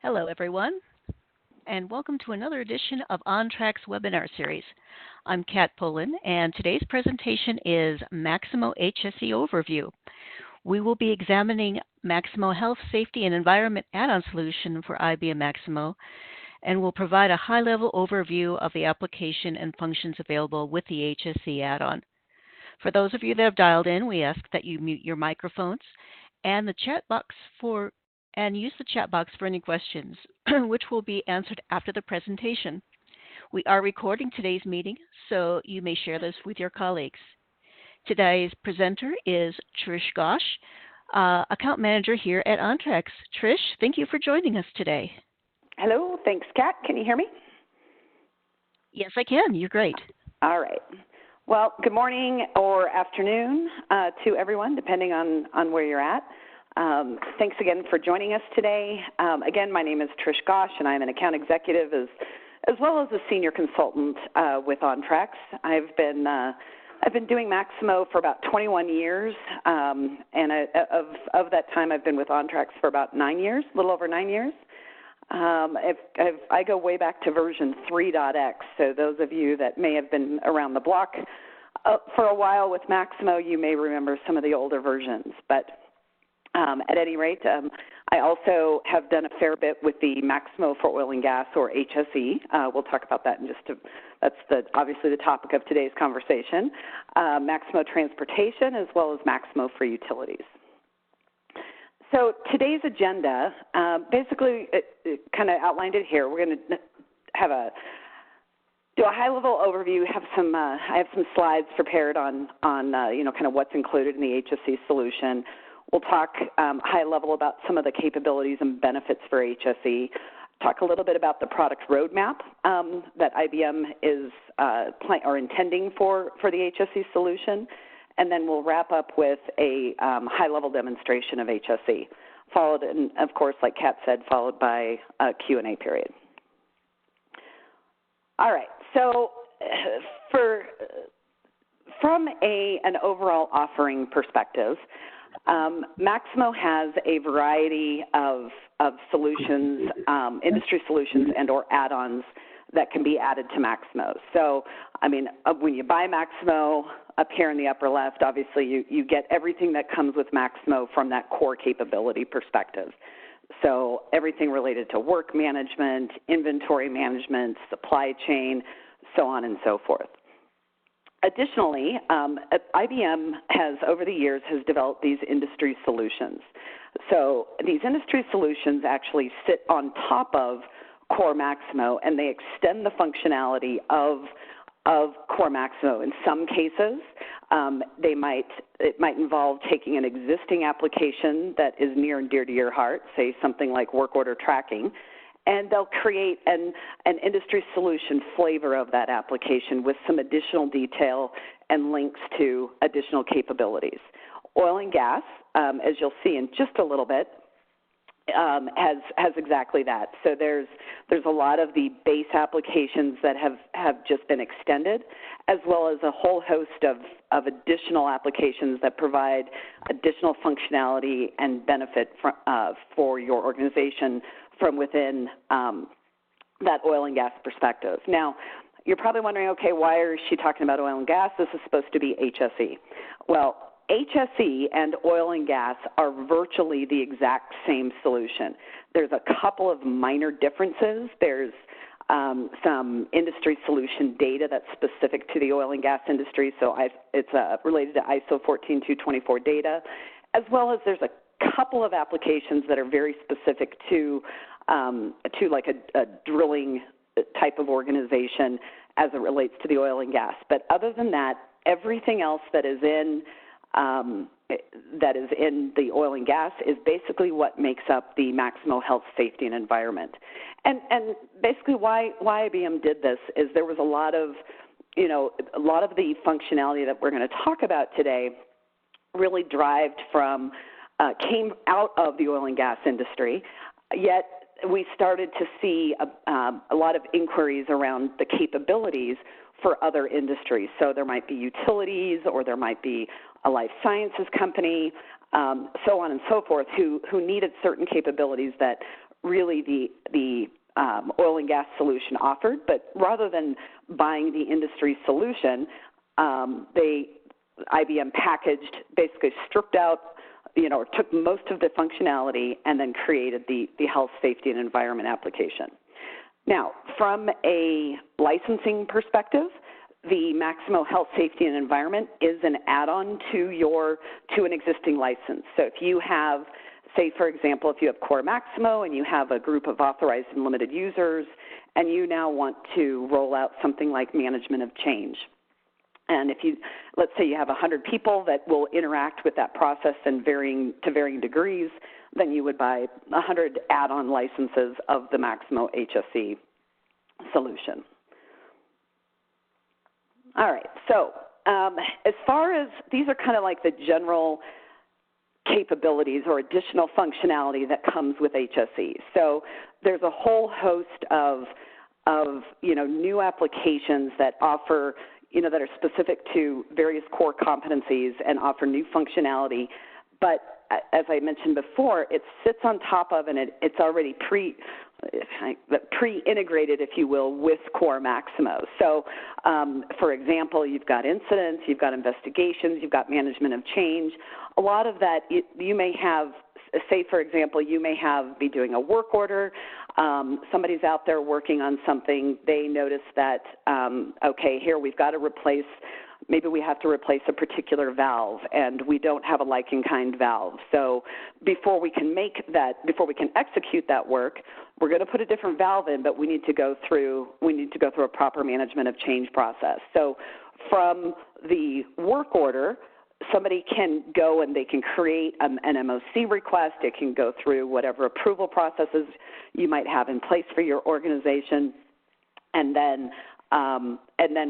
Hello, everyone, and welcome to another edition of OnTrack's webinar series. I'm Kat Pullen, and today's presentation is Maximo HSE Overview. We will be examining Maximo Health Safety and Environment add-on solution for IBM Maximo, and will provide a high-level overview of the application and functions available with the HSE add-on. For those of you that have dialed in, we ask that you mute your microphones and the chat box and use the chat box for any questions, which will be answered after the presentation. We are recording today's meeting, so you may share this with your colleagues. Today's presenter is Trish Gosh, Account Manager here at OnTrack. Trish, thank you for joining us today. Hello, thanks, Kat. Can you hear me? Yes, I can. You're great. All right. Well, good morning or afternoon to everyone, depending on where you're at. Thanks again for joining us today. Again, my name is Trish Gosh, and I'm an account executive as well as a senior consultant with OnTrack. I've been doing Maximo for about 21 years, and of that time, I've been with OnTrack for about 9 years, a little over 9 years. I go way back to version 3.x, so those of you that may have been around the block for a while with Maximo, you may remember some of the older versions. But at any rate, I also have done a fair bit with the Maximo for oil and gas, or HSE. We'll talk about that in that's obviously the topic of today's conversation. Maximo transportation, as well as Maximo for utilities. So today's agenda, basically, it kind of outlined it here. We're going to do a high-level overview. I have some slides prepared on kind of what's included in the HSE solution. We'll talk high-level about some of the capabilities and benefits for HSE. Talk a little bit about the product roadmap that IBM is intending for the HSE solution. And then we'll wrap up with a high-level demonstration of HSE, followed, and of course, like Kat said, followed by a Q&A period. All right, so from an overall offering perspective, Maximo has a variety of solutions, industry solutions and or add-ons that can be added to Maximo. So, I mean, when you buy Maximo, up here in the upper left, obviously you get everything that comes with Maximo from that core capability perspective. So everything related to work management, inventory management, supply chain, so on and so forth. Additionally, IBM has, over the years, has developed these industry solutions. So these industry solutions actually sit on top of core Maximo, and they extend the functionality of core Maximo. In some cases, it might involve taking an existing application that is near and dear to your heart, say something like work order tracking, and they'll create an industry solution flavor of that application with some additional detail and links to additional capabilities. Oil and gas, as you'll see in just a little bit, has exactly that. So there's a lot of the base applications that have just been extended, as well as a whole host of additional applications that provide additional functionality and benefit for your organization from within that oil and gas perspective. Now, you're probably wondering, okay, why is she talking about oil and gas? This is supposed to be HSE. Well, HSE and oil and gas are virtually the exact same solution. There's a couple of minor differences. There's some industry solution data that's specific to the oil and gas industry, so it's related to ISO 14224 data, as well as there's a couple of applications that are very specific to like a drilling type of organization as it relates to the oil and gas. But other than that, everything else that is in the oil and gas is basically what makes up the Maximo Health, Safety, and Environment. And basically why IBM did this is there was a lot of the functionality that we're going to talk about today really came out of the oil and gas industry, yet we started to see a lot of inquiries around the capabilities for other industries. So there might be utilities, or there might be a life sciences company, so on and so forth, who needed certain capabilities that really the oil and gas solution offered, but rather than buying the industry solution, IBM packaged, basically stripped out, or took most of the functionality and then created the health, safety, and environment application. Now, from a licensing perspective, the Maximo Health, Safety, and Environment is an add-on to an existing license. So if you have, say, for example, if you have Core Maximo and you have a group of authorized and limited users, and you now want to roll out something like management of change. And if let's say you have 100 people that will interact with that process to varying degrees, then you would buy 100 add-on licenses of the Maximo HSE solution. All right, so as far as these are kind of like the general capabilities or additional functionality that comes with HSE. So there's a whole host of new applications that offer, that are specific to various core competencies and offer new functionality. But as I mentioned before, it sits on top of and it's already pre-integrated, if you will, with Core Maximo. So, for example, you've got incidents, you've got investigations, you've got management of change. A lot of that you may have, say, for example, you may be doing a work order. Somebody's out there working on something. They notice that, okay, here we've got to replace, maybe we have to replace a particular valve, and we don't have a like-in-kind valve. So before we can execute that work, we're going to put a different valve in, but we need to go through a proper management of change process. So from the work order, somebody can go and they can create an MOC request. It can go through whatever approval processes you might have in place for your organization, and then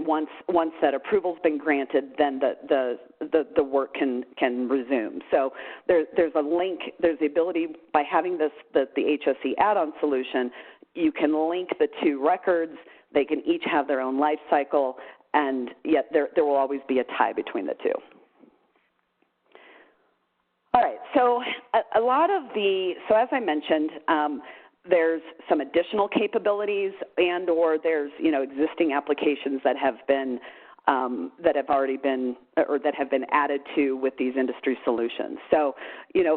once that approval's been granted, then the work can resume. So there's a link. There's the ability by having the HSE add-on solution, you can link the two records. They can each have their own life cycle, and yet there will always be a tie between the two. All right, so so as I mentioned, there's some additional capabilities or there's, existing applications that have already been added to with these industry solutions. So,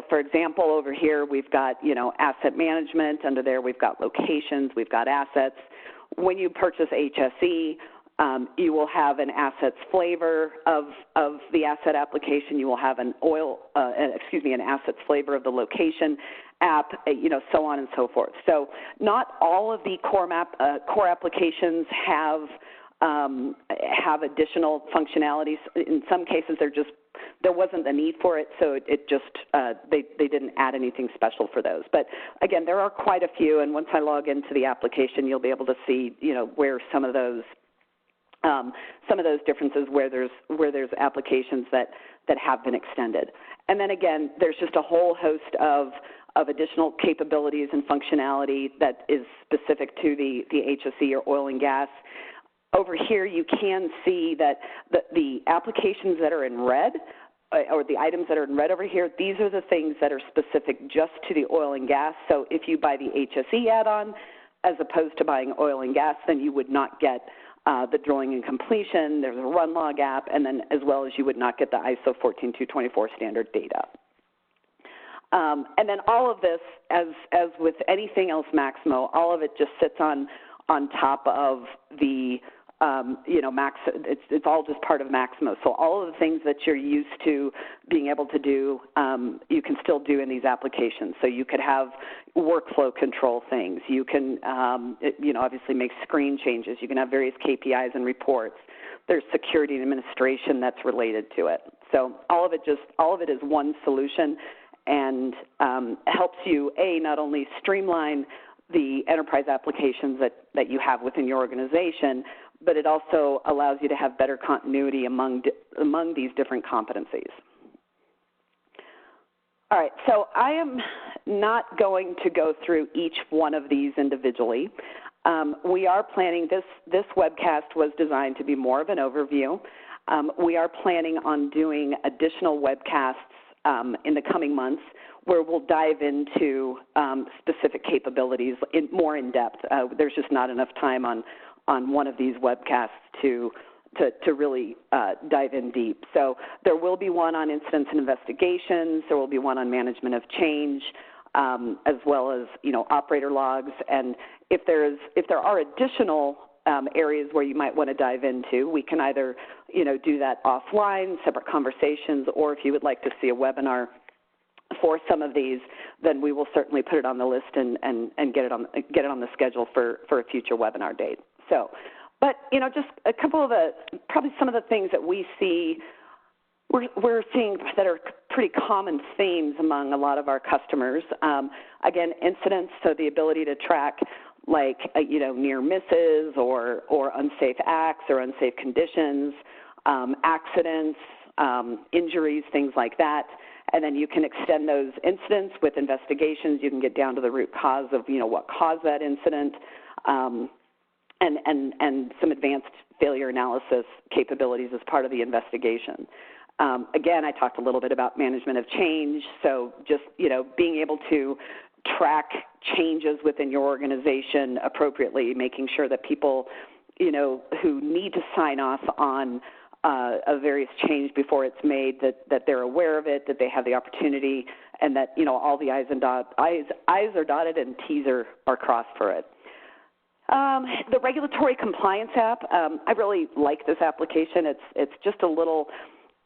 for example, over here we've got, asset management. Under there we've got locations, we've got assets. When you purchase HSE, you will have an assets flavor of the asset application. You will have an assets flavor of the location app, so on and so forth. So not all of the core applications have additional functionalities. In some cases, there wasn't the need for it, so they didn't add anything special for those. But again, there are quite a few, and once I log into the application, you'll be able to see, where some of those differences where there's applications that have been extended. And then again, there's just a whole host of additional capabilities and functionality that is specific to the HSE or oil and gas. Over here, you can see that the applications that are in red, or the items that are in red over here, these are the things that are specific just to the oil and gas. So if you buy the HSE add-on as opposed to buying oil and gas, then you would not get the drilling and completion. There's a run log app, and then as well as you would not get the ISO 14224 standard data. And then all of this, as with anything else Maximo, all of it just sits on top of the it's all just part of Maximo. So all of the things that you're used to being able to do, you can still do in these applications. So you could have workflow control things. You can, obviously make screen changes. You can have various KPIs and reports. There's security and administration that's related to it. So all of it is one solution, and helps you, not only streamline the enterprise applications that you have within your organization, but it also allows you to have better continuity among these different competencies. All right, so I am not going to go through each one of these individually. We are planning, this webcast was designed to be more of an overview. We are planning on doing additional webcasts in the coming months where we'll dive into specific capabilities more in depth. There's just not enough time on one of these webcasts to really dive in deep. So there will be one on incidents and investigations. There will be one on management of change, as well as operator logs. And if there are additional areas where you might want to dive into, we can either do that offline, separate conversations, or if you would like to see a webinar for some of these, then we will certainly put it on the list and get it on the schedule for a future webinar date. So, but just a couple of probably some of the things that we see we're seeing that are pretty common themes among a lot of our customers. Again, incidents, so the ability to track like near misses or unsafe acts or unsafe conditions, accidents, injuries, things like that. And then you can extend those incidents with investigations. You can get down to the root cause of what caused that incident, and some advanced failure analysis capabilities as part of the investigation. Again, I talked a little bit about management of change, so just being able to track changes within your organization appropriately, making sure that people who need to sign off on a various change before it's made, that they're aware of it, that they have the opportunity, and that all the I's are dotted and T's are crossed for it. The regulatory compliance app, I really like this application. It's just a little.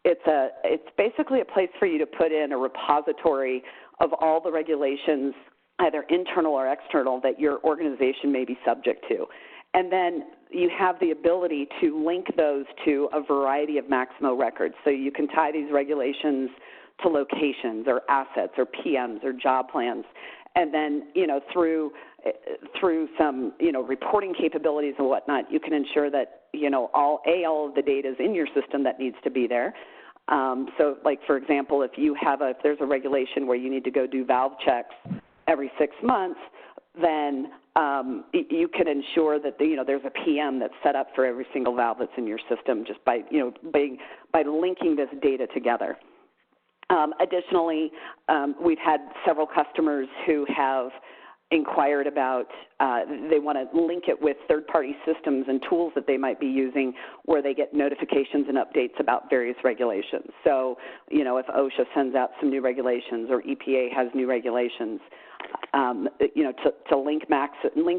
It's basically a place for you to put in a repository of all the regulations, either internal or external, that your organization may be subject to. And then you have the ability to link those to a variety of Maximo records. So you can tie these regulations to locations or assets or PMs or job plans. And then, through some, reporting capabilities and whatnot, you can ensure that, all of the data is in your system that needs to be there. So, like, for example, if there's a regulation where you need to go do valve checks every 6 months, then you can ensure that there's a PM that's set up for every single valve that's in your system just by linking this data together. Additionally, we've had several customers who have inquired about they want to link it with third-party systems and tools that they might be using where they get notifications and updates about various regulations. So, if OSHA sends out some new regulations or EPA has new regulations, to link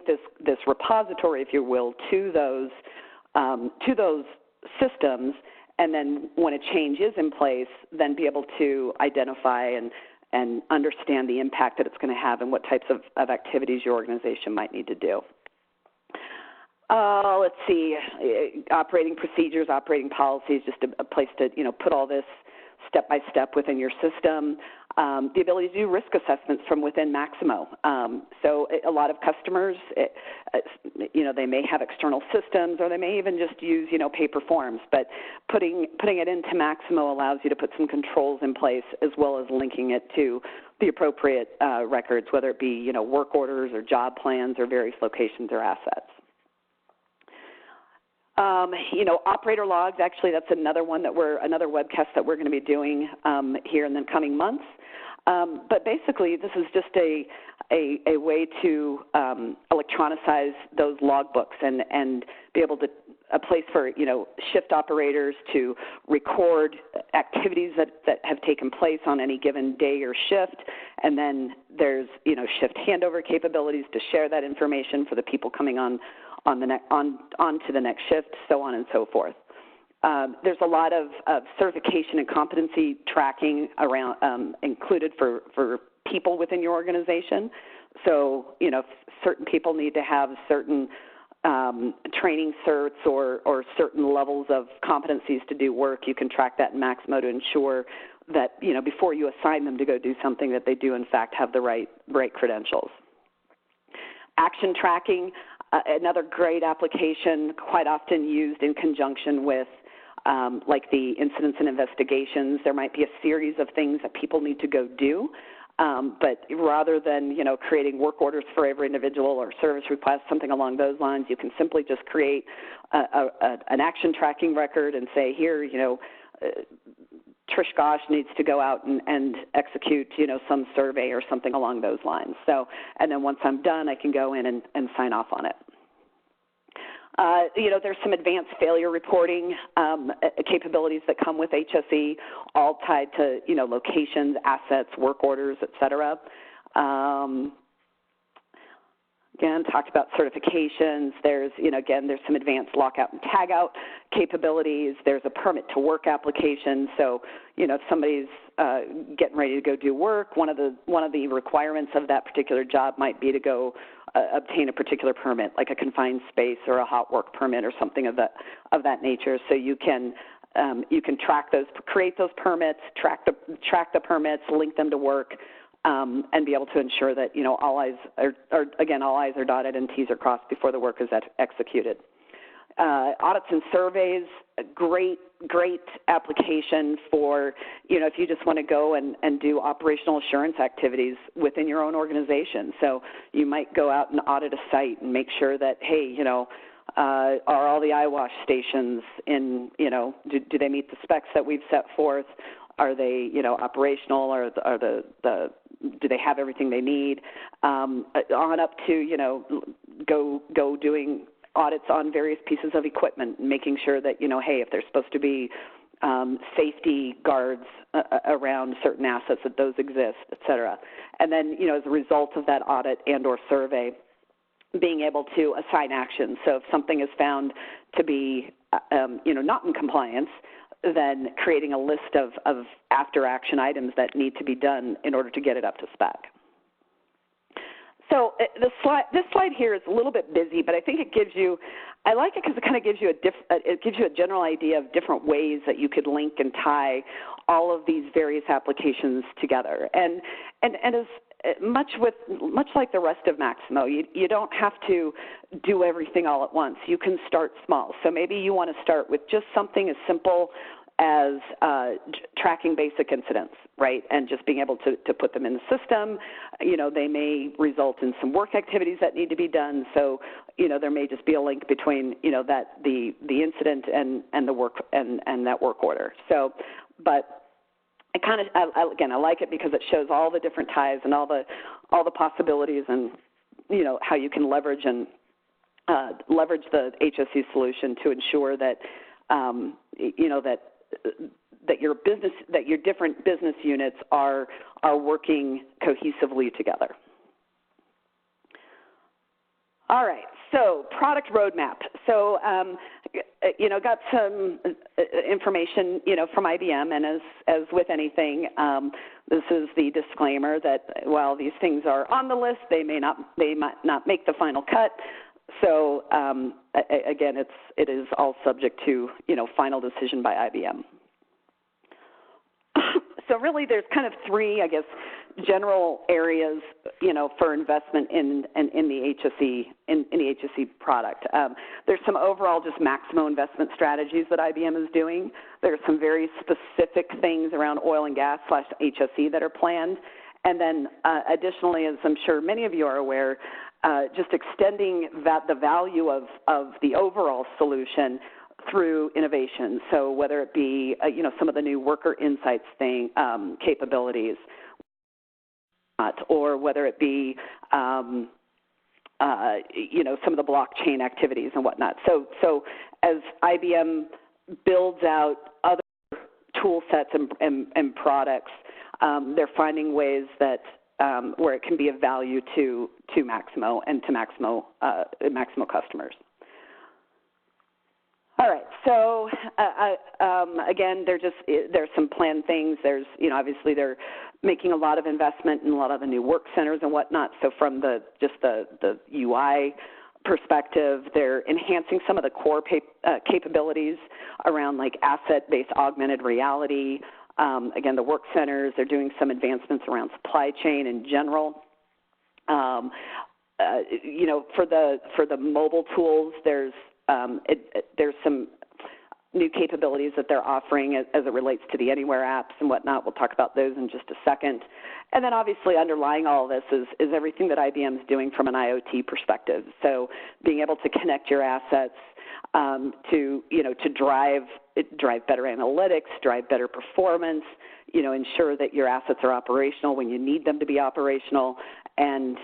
this repository, if you will, to those systems, and then when a change is in place, then be able to identify and understand the impact that it's going to have and what types of activities your organization might need to do. Let's see, operating procedures, operating policies, just a place to put all this step by step within your system. The ability to do risk assessments from within Maximo. So a lot of customers, they may have external systems or they may even just use, paper forms, but putting it into Maximo allows you to put some controls in place as well as linking it to the appropriate records, whether it be, work orders or job plans or various locations or assets. Operator logs, actually, that's another webcast that we're going to be doing here in the coming months. But basically, this is just a way to electronicize those log books and be able to, a place for, shift operators to record activities that have taken place on any given day or shift. And then there's, shift handover capabilities to share that information for the people coming on to the next shift, so on and so forth. There's a lot of certification and competency tracking around included for people within your organization. So, certain people need to have certain training certs or certain levels of competencies to do work. You can track that in Maximo to ensure that, before you assign them to go do something, that they do, in fact, have the right credentials. Action tracking, another great application, quite often used in conjunction with like the incidents and investigations. There might be a series of things that people need to go do, but rather than, creating work orders for every individual or service request, something along those lines, you can simply just create an action tracking record and say, here, Trish Gosh needs to go out and execute, some survey or something along those lines. So, and then once I'm done, I can go in and sign off on it. There's some advanced failure reporting capabilities that come with HSE, all tied to, locations, assets, work orders, et cetera. Again, talked about certifications. There's, there's some advanced lockout and tagout capabilities. There's a permit to work application. So, if somebody's getting ready to go do work, one of the requirements of that particular job might be to go obtain a particular permit, like a confined space or a hot work permit or something of that nature. So you can track those, create those permits, track the permits, link them to work. And be able to ensure that, all I's are dotted and T's are crossed before the work is executed. Audits and surveys, a great application for, if you just want to go and do operational assurance activities within your own organization. So you might go out and audit a site and make sure that, hey, are all the eye wash stations in, do they meet the specs that we've set forth? Are they, operational? Do they have everything they need? On up to, go doing audits on various pieces of equipment, making sure that, hey, if there's supposed to be safety guards around certain assets, that those exist, et cetera. And then, as a result of that audit and or survey, being able to assign action. So if something is found to be, not in compliance, then creating a list of after-action items that need to be done in order to get it up to spec. So this slide here is a little bit busy, but I think it gives you, I like it because it kind of gives you a general idea of different ways that you could link and tie all of these various applications together. And as much like the rest of Maximo, you don't have to do everything all at once. You can start small. So maybe you want to start with just something as simple as tracking basic incidents, right, and just being able to put them in the system. They may result in some work activities that need to be done. So, there may just be a link between, that the incident and the work and that work order. So, but I like it because it shows all the different ties and all the possibilities and, how you can leverage leverage the HSE solution to ensure that, that your different business units are working cohesively together. All right, so product roadmap. So, got some information, from IBM, and as with anything, this is the disclaimer that while these things are on the list, they might not make the final cut. So again, it is all subject to final decision by IBM. So really, there's kind of three, I guess, general areas, for investment in the HSE product. There's some overall just Maximo investment strategies that IBM is doing. There's some very specific things around oil and gas / HSE that are planned. And then additionally, as I'm sure many of you are aware, just extending the value of the overall solution through innovation. So whether it be, some of the new worker insights capabilities, or whether it be, some of the blockchain activities and whatnot. So as IBM builds out other tool sets and products, they're finding ways that where it can be of value to Maximo and to Maximo customers. All right. So again, there's some planned things. There's obviously they're making a lot of investment in a lot of the new work centers and whatnot. So from the UI perspective, they're enhancing some of the core capabilities around like asset-based augmented reality. Again, the work centers, they're doing some advancements around supply chain in general. For the mobile tools, there's some new capabilities that they're offering as it relates to the Anywhere apps and whatnot. We'll talk about those in just a second. And then obviously underlying all of this is everything that IBM is doing from an IoT perspective. So being able to connect your assets, to drive better analytics, drive better performance, ensure that your assets are operational when you need them to be operational, and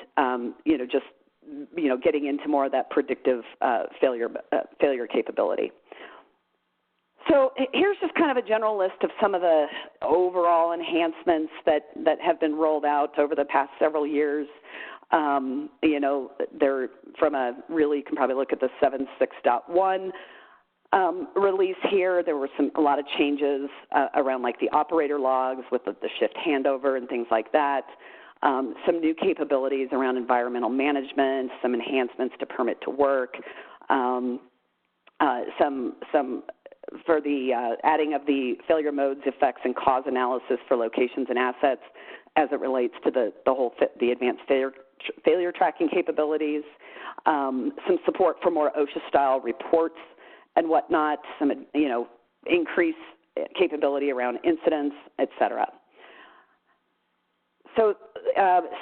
just getting into more of that predictive failure capability. So here's just kind of a general list of some of the overall enhancements that have been rolled out over the past several years. They're from you can probably look at the 7.6.1 release here. There were a lot of changes around like the operator logs with the shift handover and things like that. Some new capabilities around environmental management, some enhancements to permit to work, some for the adding of the failure modes, effects, and cause analysis for locations and assets as it relates to the advanced failure tracking capabilities, some support for more OSHA-style reports and whatnot, some increased capability around incidents, et cetera. So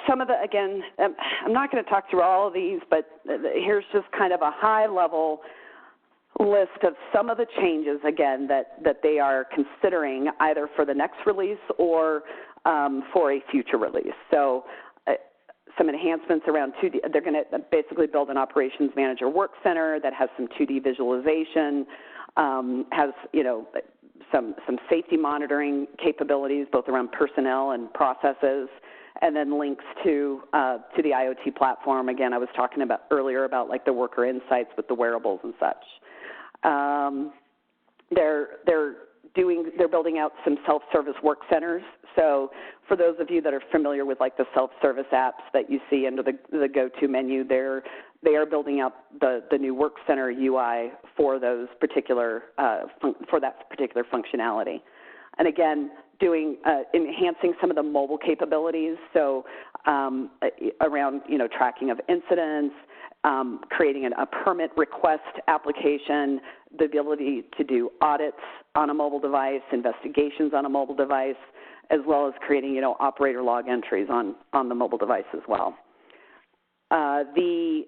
some of again, I'm not going to talk through all of these, but here's just kind of a high-level list of some of the changes, again, that they are considering either for the next release or for a future release. So some enhancements around 2D. They're going to basically build an operations manager work center that has some 2D visualization, has some safety monitoring capabilities both around personnel and processes, and then links to the IoT platform. Again, I was talking about earlier about like the worker insights with the wearables and such. They're building out some self-service work centers. So for those of you that are familiar with like the self-service apps that you see under the go-to menu, they are building out the new work center UI for those particular for that particular functionality. And again, enhancing some of the mobile capabilities. So around tracking of incidents, creating a permit request application, the ability to do audits on a mobile device, investigations on a mobile device, as well as creating operator log entries on the mobile device as well. The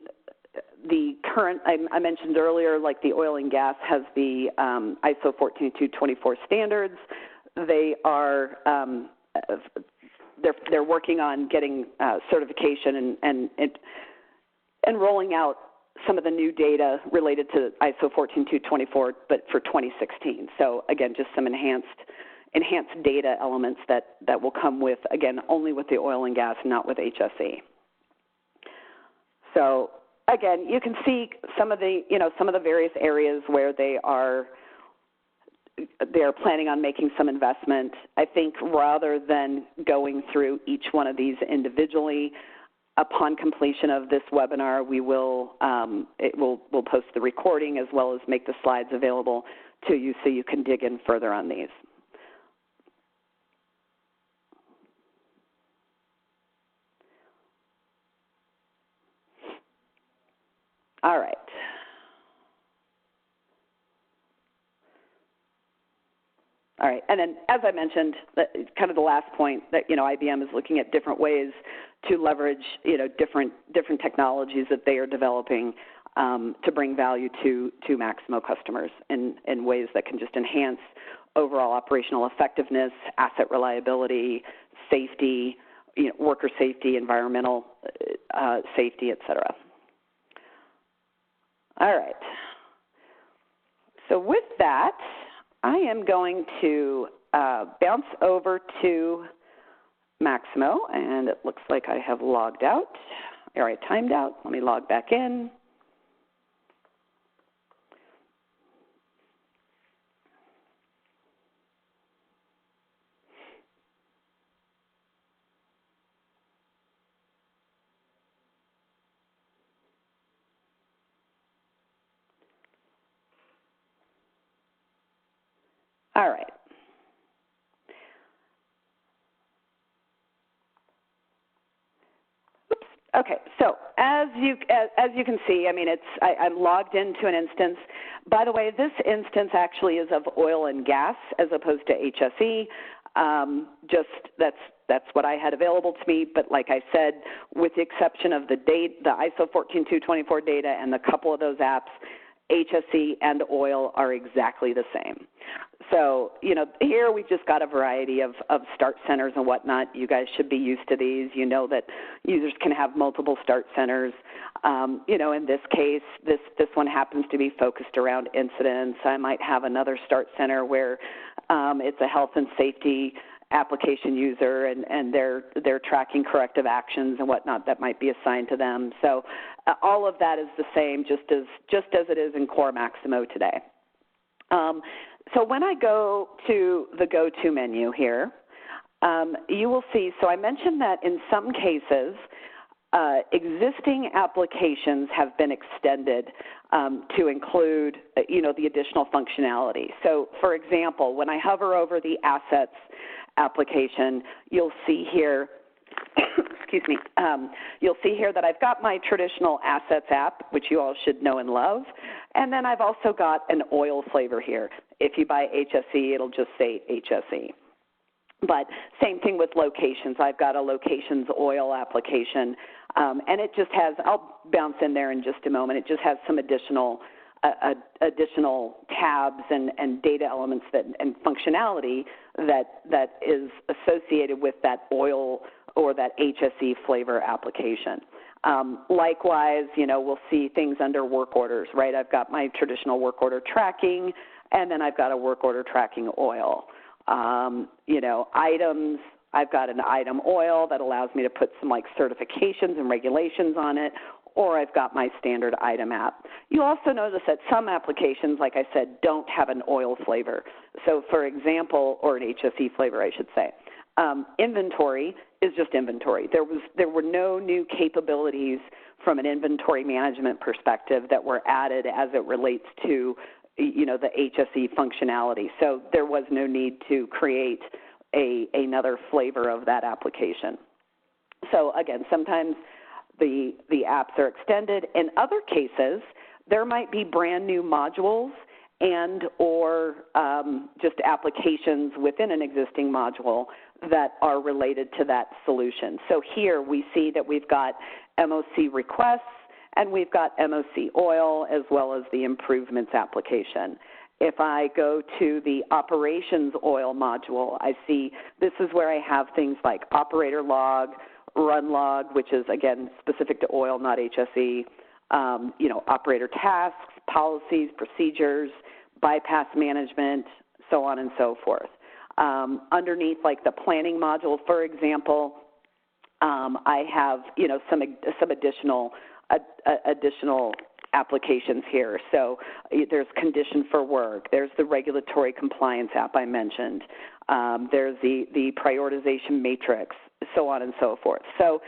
current, I mentioned earlier, like the oil and gas has the ISO 14224 standards. They are they're working on getting certification and rolling out some of the new data related to ISO 14224, but for 2016. So again, just some enhanced data elements that will come with, again, only with the oil and gas, not with HSE. So again, you can see some of the various areas where they are planning on making some investment. I think rather than going through each one of these individually, upon completion of this webinar, we'll post the recording as well as make the slides available to you so you can dig in further on these. All right. All right, and then as I mentioned, kind of the last point that IBM is looking at different ways to leverage different technologies that they are developing to bring value to Maximo customers in ways that can just enhance overall operational effectiveness, asset reliability, safety, worker safety, environmental safety, et cetera. All right. So with that, I am going to bounce over to Maximo, and it looks like I have logged out. All right, timed out. Let me log back in. All right. Oops. Okay. So as you can see, I mean, I'm logged into an instance. By the way, this instance actually is of oil and gas as opposed to HSE. That's what I had available to me. But like I said, with the exception of the ISO 14224 data and a couple of those apps, HSE and oil are exactly the same. So, here we've just got a variety of start centers and whatnot. You guys should be used to these. You know that users can have multiple start centers. In this case, this one happens to be focused around incidents. I might have another start center where it's a health and safety application user, and they're tracking corrective actions and whatnot that might be assigned to them. So all of that is the same, just as it is in core Maximo today. So when I go to the go-to menu here, you will see, so I mentioned that in some cases, existing applications have been extended to include, the additional functionality. So, for example, when I hover over the assets application, you'll see here, excuse me, you'll see here that I've got my traditional assets app, which you all should know and love, and then I've also got an oil flavor here. If you buy HSE, it'll just say HSE. But same thing with locations. I've got a locations oil application, and it just has, I'll bounce in there in just a moment, it just has some additional tabs and data elements and functionality that is associated with that oil or that HSE flavor application. Likewise, we'll see things under work orders, right? I've got my traditional work order tracking, and then I've got a work order tracking oil. Items, I've got an item oil that allows me to put some certifications and regulations on it, or I've got my standard item app. You also notice that some applications, like I said, don't have an oil flavor. So for example, or an HSE flavor, I should say. Inventory is just inventory. There were no new capabilities from an inventory management perspective that were added as it relates to the HSE functionality. So there was no need to create another flavor of that application. So again, sometimes the apps are extended. In other cases, there might be brand new modules and or just applications within an existing module that are related to that solution. So here we see that we've got MOC requests, and we've got MOC oil as well as the improvements application. If I go to the operations oil module, I see this is where I have things like operator log, run log, which is, again, specific to oil, not HSE, operator tasks, policies, procedures, bypass management, so on and so forth. Underneath, the planning module, for example, I have, some additional applications here. So there's condition for work. There's the regulatory compliance app I mentioned. There's the prioritization matrix, so on and so forth. So,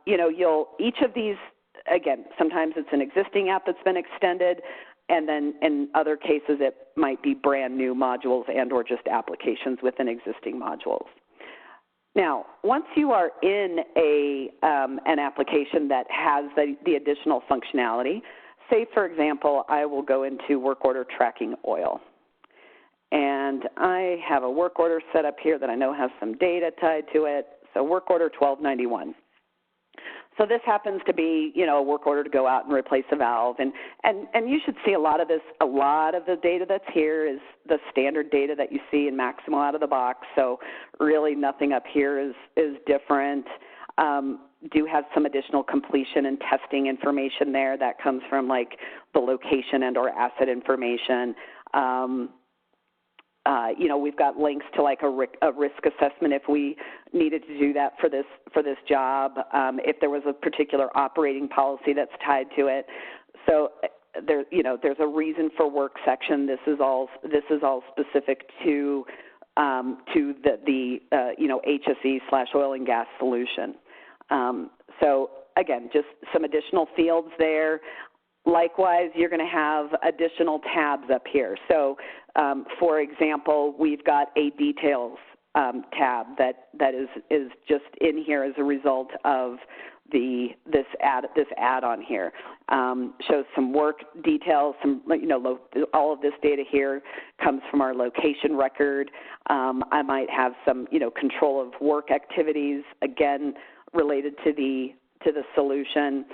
each of these, again, sometimes it's an existing app that's been extended, and then in other cases it might be brand new modules and or just applications within existing modules. Now, once you are in an application that has the additional functionality, say, for example, I will go into work order tracking oil. And I have a work order set up here that I know has some data tied to it. So work order 1291. So this happens to be, a work order to go out and replace a valve. And you should see a lot of the data that's here is the standard data that you see in Maximo out of the box. So really nothing up here is different. Do have some additional completion and testing information there that comes from the location and or asset information. We've got links to a risk assessment if we needed to do that for this job, if there was a particular operating policy that's tied to it. So there's a reason for work section. This is all specific to the HSE/oil and gas solution. So again, just some additional fields there. Likewise, you're going to have additional tabs up here. So, for example, we've got a details tab that is just in here as a result of this add-on here. Shows some work details. All of this data here comes from our location record. I might have some control of work activities, again related to the solution.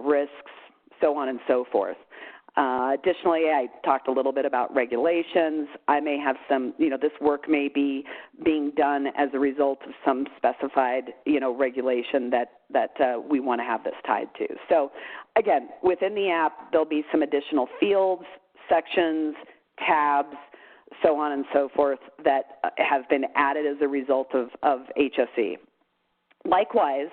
Risks, so on and so forth. Additionally, I talked a little bit about regulations. I may have some, this work may be being done as a result of some specified, regulation that we want to have this tied to. So, again, within the app, there'll be some additional fields, sections, tabs, so on and so forth that have been added as a result of HSE. Likewise,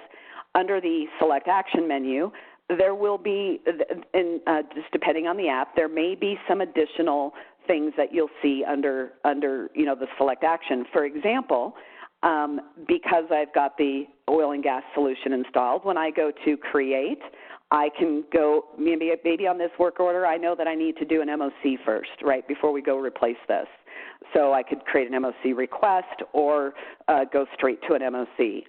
under the Select Action menu, there will be, just depending on the app, there may be some additional things that you'll see under the Select Action. For example, because I've got the oil and gas solution installed, when I go to create, I can go, maybe on this work order, I know that I need to do an MOC first, right, before we go replace this. So I could create an MOC request or go straight to an MOC.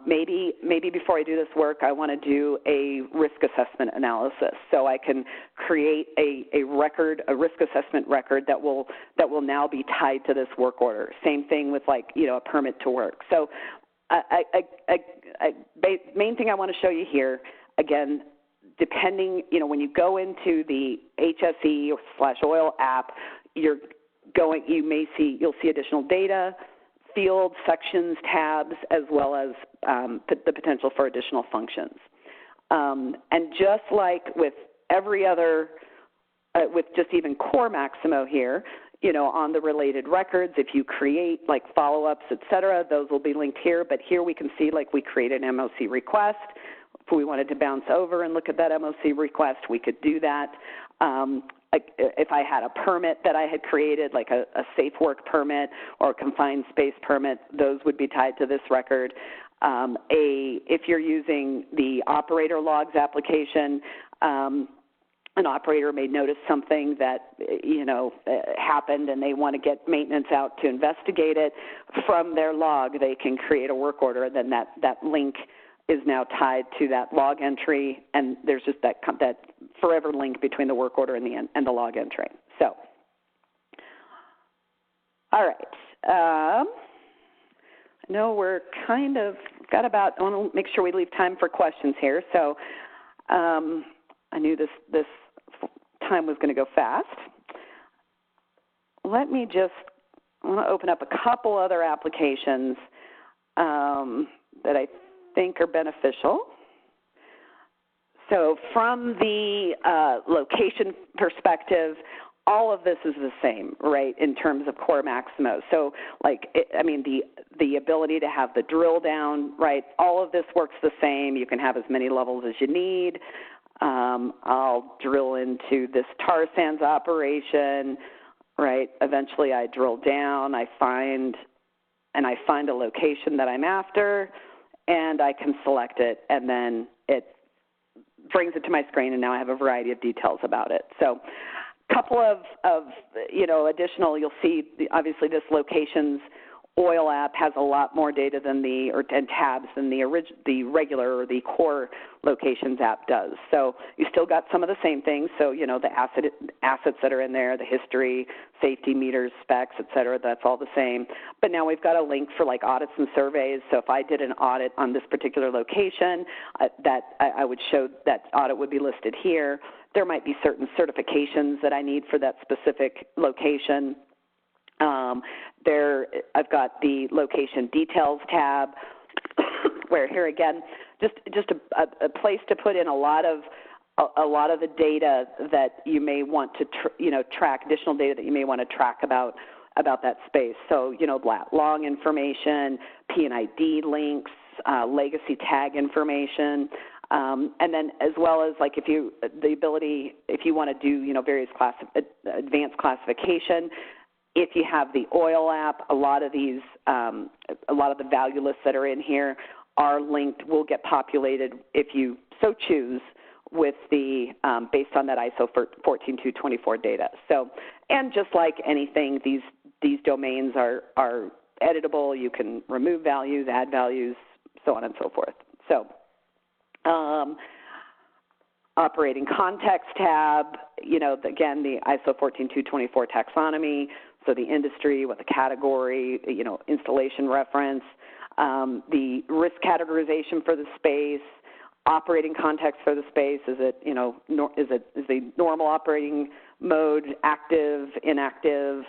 Maybe before I do this work, I want to do a risk assessment analysis. So I can create a record, a risk assessment record that will now be tied to this work order. Same thing with a permit to work. So main thing I want to show you here, again, depending, when you go into the HSE/oil app, you'll see additional data, fields, sections, tabs, as well as the potential for additional functions. And just like with every other, with just even core Maximo here, on the related records, if you create follow-ups, et cetera, those will be linked here. But here we can see we created an MOC request. If we wanted to bounce over and look at that MOC request, we could do that. If I had a permit that I had created, like a safe work permit or a confined space permit, those would be tied to this record. If you're using the operator logs application, an operator may notice something that, happened and they want to get maintenance out to investigate it. From their log, they can create a work order, and then that link is now tied to that log entry, and there's just that forever link between the work order and the log entry. So, all right. I know we're kind of got about, I want to make sure we leave time for questions here. So I knew this time was going to go fast. I want to open up a couple other applications that I think are beneficial. So from the location perspective, all of this is the same, right, in terms of core Maximo. So, the ability to have the drill down, right, all of this works the same. You can have as many levels as you need. I'll drill into this tar sands operation, right. Eventually I drill down, I find a location that I'm after, and I can select it, and then it brings it to my screen, and now I have a variety of details about it. So a couple of additional, you'll see, obviously this locations oil app has a lot more data than and tabs than the regular or the core locations app does. So you still got some of the same things. So, the assets that are in there, the history, safety meters, specs, et cetera, that's all the same. But now we've got a link for audits and surveys. So if I did an audit on this particular location, I would show that audit would be listed here. There might be certain certifications that I need for that specific location. I've got the location details tab, where here again, just a place to put in a lot of the data that you may want to track, additional data that you may want to track about that space. So long information, P&ID links, legacy tag information. And then as well as if you want to do various advanced classification. If you have the oil app, a lot of the value lists that are in here are linked, will get populated if you so choose with the based on that ISO 14224 data. So, and just like anything, these domains are editable. You can remove values, add values, so on and so forth. So, operating context tab, again, the ISO 14224 taxonomy. So the industry, what the category, installation reference, the risk categorization for the space, operating context for the space? Is it, is the normal operating mode active, inactive,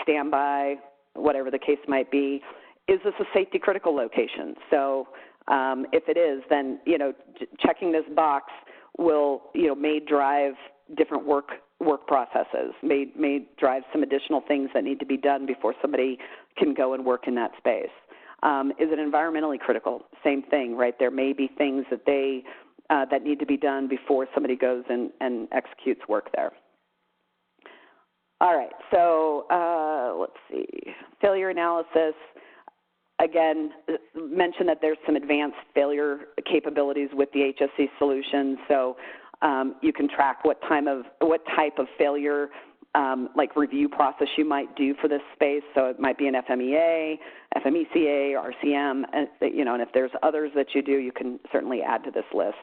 standby, whatever the case might be? Is this a safety critical location? So if it is, then, checking this box may drive different work processes, may drive some additional things that need to be done before somebody can go and work in that space. Is it environmentally critical? Same thing, right? There may be things that that need to be done before somebody goes and executes work there. All right, so let's see. Failure analysis. Again, mention that there's some advanced failure capabilities with the HSE solution, so you can track what type of failure like review process you might do for this space. So it might be an FMEA, FMECA, RCM, and if there's others that you do, you can certainly add to this list.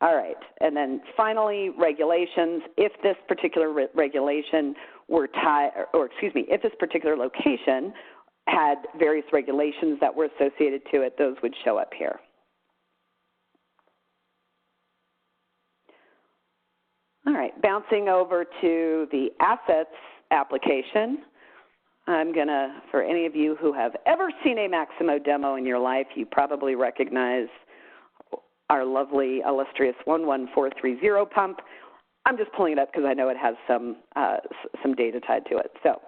All right, and then finally, regulations. If this particular regulation if this particular location had various regulations that were associated to it, those would show up here. All right, bouncing over to the assets application. I'm going to, for any of you who have ever seen a Maximo demo in your life, you probably recognize our lovely, illustrious 11430 pump. I'm just pulling it up because I know it has some data tied to it. So,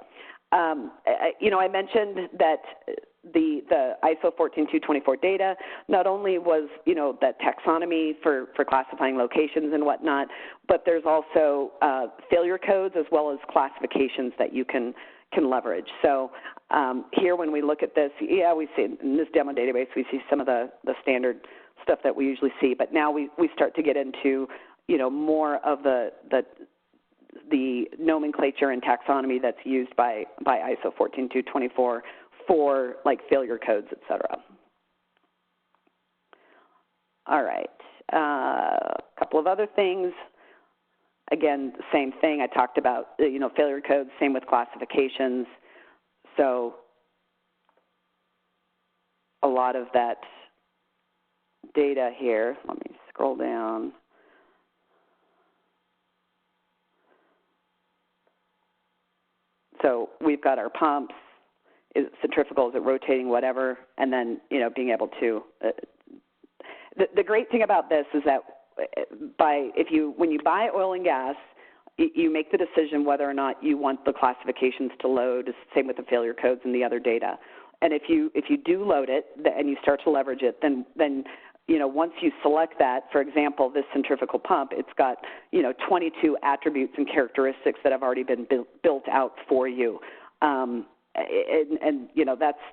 I mentioned that the ISO 14224 data not only was, that taxonomy for classifying locations and whatnot, but there's also failure codes as well as classifications that you can leverage. So here when we look at this, we see in this demo database, we see some of the standard stuff that we usually see, but now we start to get into, more of the nomenclature and taxonomy that's used by ISO 14224 for like failure codes, et cetera. All right, a couple of other things. Again, same thing. I talked about, failure codes, same with classifications. So a lot of that data here, let me scroll down. So we've got our pumps, is it centrifugal, is it rotating, whatever, and then, being able to, the great thing about this is that when you buy oil and gas, you make the decision whether or not you want the classifications to load, same with the failure codes and the other data. And if you do load it and you start to leverage it, then once you select that, for example, this centrifugal pump, it's got, 22 attributes and characteristics that have already been built out for you.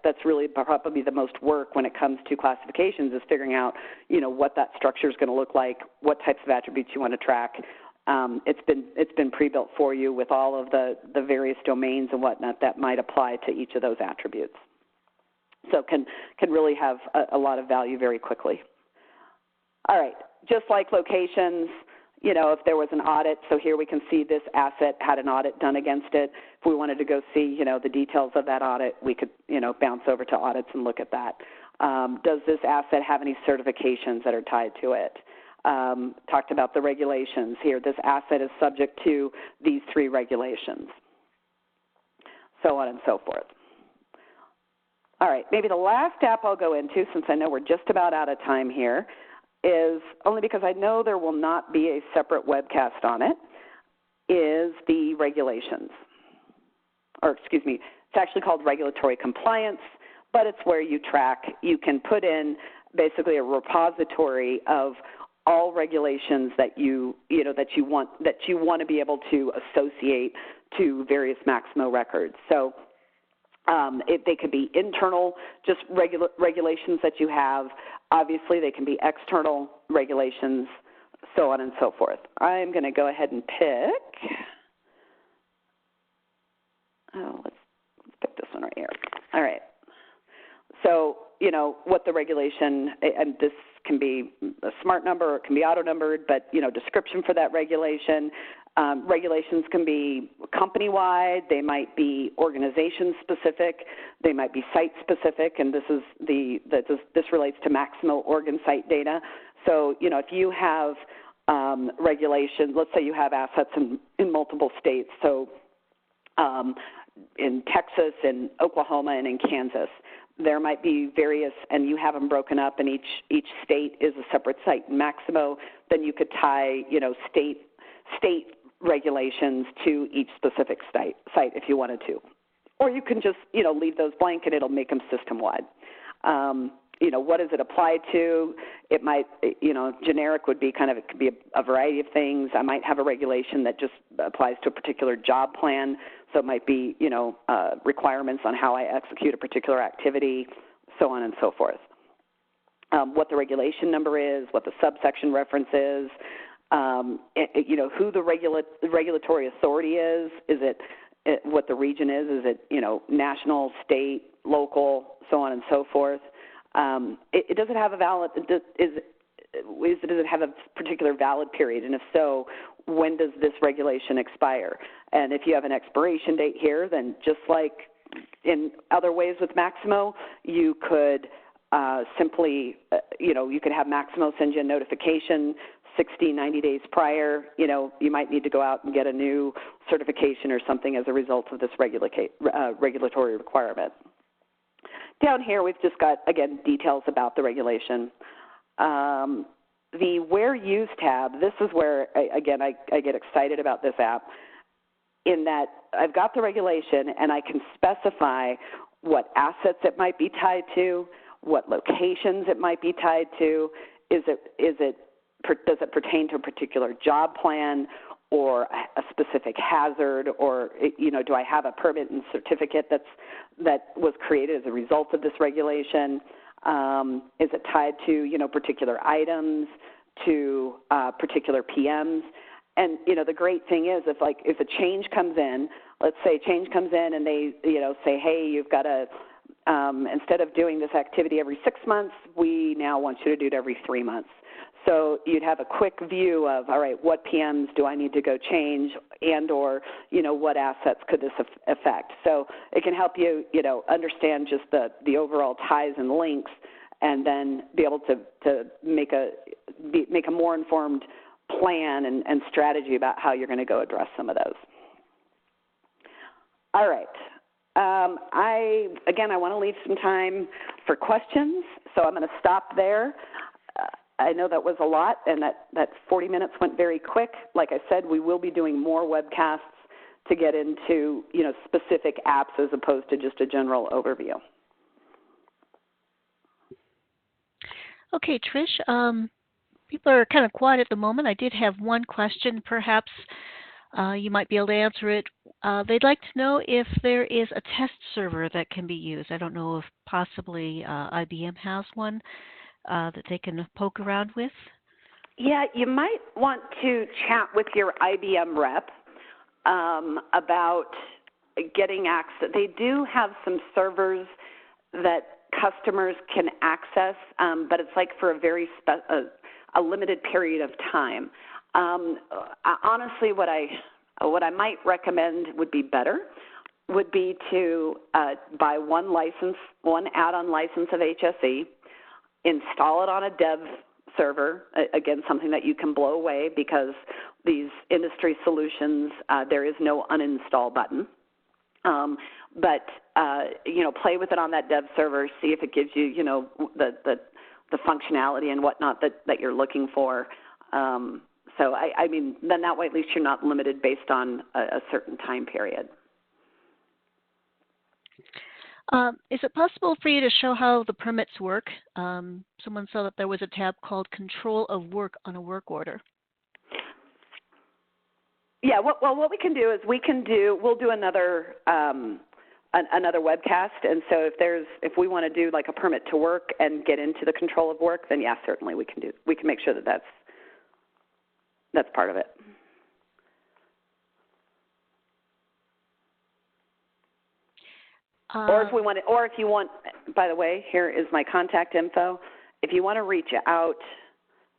That's really probably the most work when it comes to classifications, is figuring out, what that structure is going to look like, what types of attributes you want to track. It's been pre-built for you with all of the various domains and whatnot that might apply to each of those attributes. So can really have a lot of value very quickly. All right, just like locations, if there was an audit, so here we can see this asset had an audit done against it. If we wanted to go see, the details of that audit, we could, bounce over to audits and look at that. Does this asset have any certifications that are tied to it? Talked about the regulations here. This asset is subject to these 3 regulations, so on and so forth. All right, maybe the last app I'll go into, since I know we're just about out of time here, is only because I know there will not be a separate webcast on it, is the regulations. Or excuse me, it's actually called regulatory compliance, but it's where you can put in basically a repository of all regulations that you want to be able to associate to various Maximo records. So they could be internal, just regulations that you have. Obviously, they can be external regulations, so on and so forth. I'm going to go ahead and pick. Let's pick this one right here. All right. So, what the regulation, and this can be a smart number or it can be auto-numbered, but, description for that regulation, Regulations can be company-wide, they might be organization-specific, they might be site-specific, and this relates to Maximo organ site data. So, if you have regulations, let's say you have assets in multiple states, so in Texas, in Oklahoma, and in Kansas, there might be various, and you have them broken up, and each state is a separate site. In Maximo, then you could tie, state regulations to each specific site if you wanted to. Or you can just, leave those blank and it'll make them system-wide. What does it apply to? It might, generic would be it could be a variety of things. I might have a regulation that just applies to a particular job plan. So it might be, requirements on how I execute a particular activity, so on and so forth. What the regulation number is, what the subsection reference is, who the regulatory authority is it what the region is it, national, state, local, so on and so forth. It doesn't have a valid, does it have a particular valid period? And if so, when does this regulation expire? And if you have an expiration date here, then just like in other ways with Maximo, you could simply, you could have Maximo send you a notification 60, 90 days prior. You might need to go out and get a new certification or something as a result of this regulatory requirement. Down here, we've just got, again, details about the regulation. The Where Used tab, this is where, again, I get excited about this app, in that I've got the regulation and I can specify what assets it might be tied to, what locations it might be tied to. Does it pertain to a particular job plan or a specific hazard, or do I have a permit and certificate that was created as a result of this regulation? Is it tied to particular items, to particular PMs? And the great thing is if a change comes in, let's say change comes in and they say, hey, you've got to instead of doing this activity every 6 months, we now want you to do it every 3 months. So you'd have a quick view of, all right, what PMs do I need to go change, and or, what assets could this affect? So it can help you, understand just the overall ties and links, and then be able to make a more informed plan and strategy about how you're going to go address some of those. All right. I want to leave some time for questions, so I'm going to stop there. I know that was a lot, and that 40 minutes went very quick. Like I said, we will be doing more webcasts to get into, specific apps as opposed to just a general overview. Okay, Trish, people are kind of quiet at the moment. I did have one question. Perhaps you might be able to answer it. They'd like to know if there is a test server that can be used. I don't know if possibly IBM has one that they can poke around with. Yeah, you might want to chat with your IBM rep about getting access. They do have some servers that customers can access, but it's for a very a limited period of time. Honestly, what I might recommend would be better would be to buy one add-on license of HSE, install it on a dev server, again, something that you can blow away, because these industry solutions, there is no uninstall button. But play with it on that dev server, see if it gives you, the functionality and whatnot that you're looking for. So, then that way at least you're not limited based on a certain time period. Is it possible for you to show how the permits work? Someone saw that there was a tab called Control of Work on a work order. Yeah, what we can do is we'll do another webcast, and so if we want to do a permit to work and get into the control of work, then yeah, certainly we can make sure that that's part of it. Or if you want, by the way, here is my contact info. If you want to reach out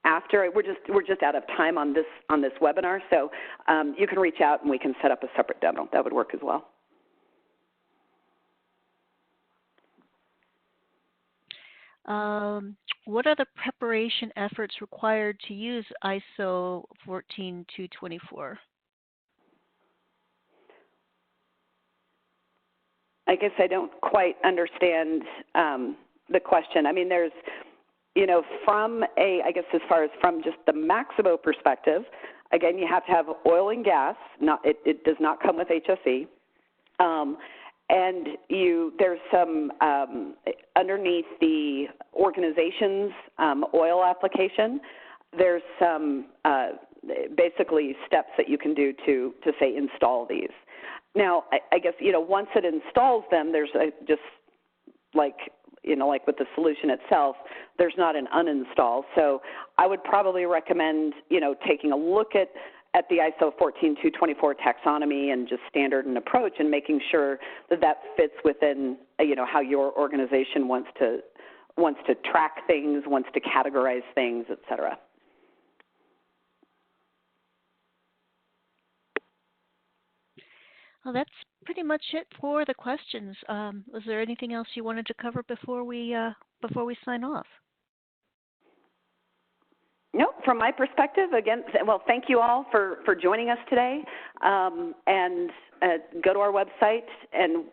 after. We're just out of time on this webinar, so you can reach out and we can set up a separate demo. That would work as well. What are the preparation efforts required to use ISO 14224? I guess I don't quite understand the question. I mean, there's, from I guess as far as from just the Maximo perspective, again, you have to have oil and gas. It does not come with HSE. And there's some underneath the organization's oil application, there's some basically steps that you can do to say install these. Now, I guess once it installs them, there's just like with the solution itself, there's not an uninstall. So I would probably recommend taking a look at the ISO 14224 taxonomy and just standard and approach, and making sure that fits within how your organization wants to track things, wants to categorize things, et cetera. Well, that's pretty much it for the questions. Was there anything else you wanted to cover before we sign off? No, from my perspective, again, well, thank you all for joining us today. And go to our website, and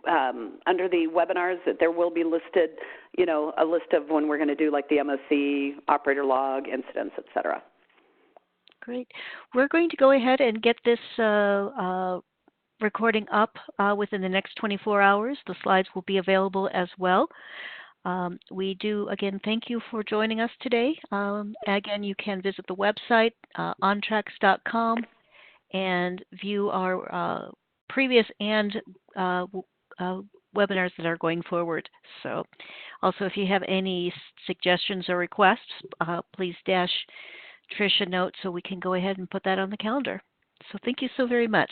under the webinars, there will be listed, a list of when we're going to do like the MOC, operator log, incidents, et cetera. Great. We're going to go ahead and get this recording up within the next 24 hours. The slides will be available as well. We do, again, thank you for joining us today. Again, you can visit the website, ontrax.com, and view our previous and webinars that are going forward. So also, if you have any suggestions or requests, please dash Trish a note so we can go ahead and put that on the calendar. So thank you so very much.